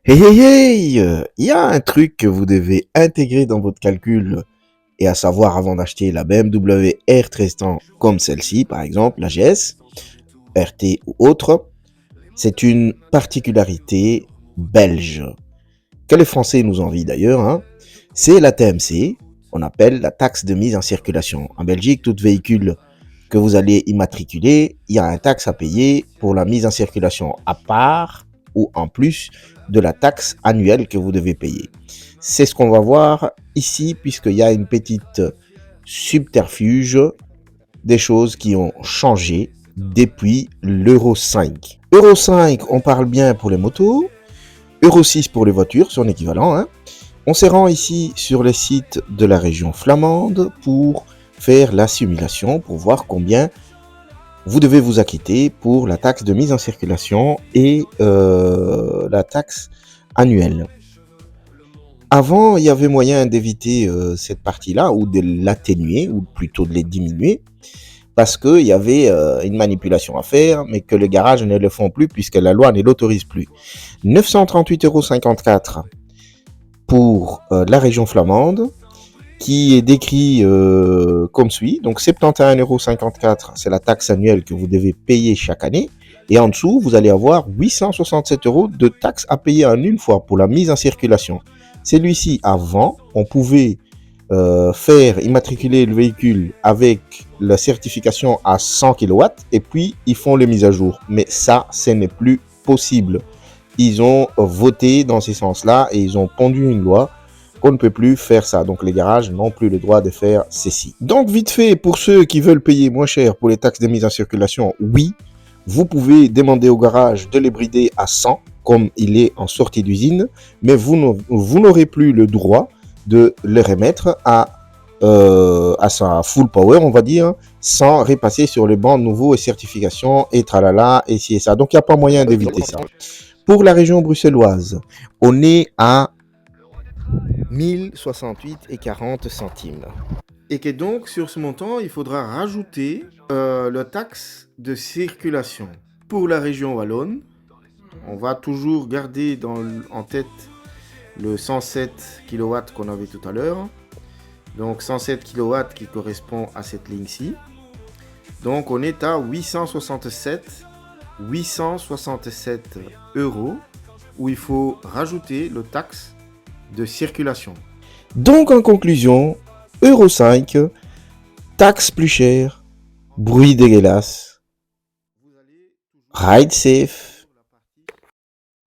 Hey hey hey! Il y a un truc que vous devez intégrer dans votre calcul, et à savoir avant d'acheter la BMW R1300 comme celle-ci, par exemple, la GS, RT ou autre, c'est une particularité belge, que les Français nous envient d'ailleurs, hein. C'est la TMC, on appelle la taxe de mise en circulation. En Belgique, tout véhicule que vous allez immatriculer, il y a un taxe à payer pour la mise en circulation à part ou en plus de la taxe annuelle que vous devez payer. C'est ce qu'on va voir ici puisqu'il y a une petite subterfuge des choses qui ont changé depuis l'Euro 5. Euro 5, on parle bien pour les motos. Euro 6 pour les voitures, son équivalent, hein. On se rend ici sur les sites de la région flamande pour faire la simulation, pour voir combien vous devez vous acquitter pour la taxe de mise en circulation et la taxe annuelle. Avant, il y avait moyen d'éviter cette partie-là ou de l'atténuer ou plutôt de les diminuer parce qu'il y avait une manipulation à faire, mais que les garages ne le font plus puisque la loi ne l'autorise plus. 938,54 € pour la région flamande, qui est décrit comme suit. Donc 71,54 €, c'est la taxe annuelle que vous devez payer chaque année. Et en dessous, vous allez avoir 867 € de taxes à payer en une fois pour la mise en circulation. Celui-ci, avant, on pouvait faire immatriculer le véhicule avec la certification à 100 kW et puis ils font les mises à jour. Mais ça, ce n'est plus possible. Ils ont voté dans ce sens-là et ils ont pondu une loi qu'on ne peut plus faire ça. Donc les garages n'ont plus le droit de faire ceci. Donc vite fait, pour ceux qui veulent payer moins cher pour les taxes de mise en circulation, oui, vous pouvez demander au garage de les brider à 100, comme il est en sortie d'usine, mais vous n'aurez plus le droit de les remettre à sa full power, on va dire, sans repasser sur les bancs nouveaux et certifications et tralala et ci et ça. Donc il n'y a pas moyen d'éviter ça. Pour la région bruxelloise, on est à 1068,40 centimes. Et que donc, sur ce montant, il faudra rajouter la taxe de circulation. Pour la région wallonne, on va toujours garder en tête le 107 kW qu'on avait tout à l'heure. Donc 107 kW qui correspond à cette ligne-ci. Donc on est à 867 € où il faut rajouter le taxe de circulation. Donc en conclusion, Euro 5, taxe plus chère, bruit dégueulasse, ride safe,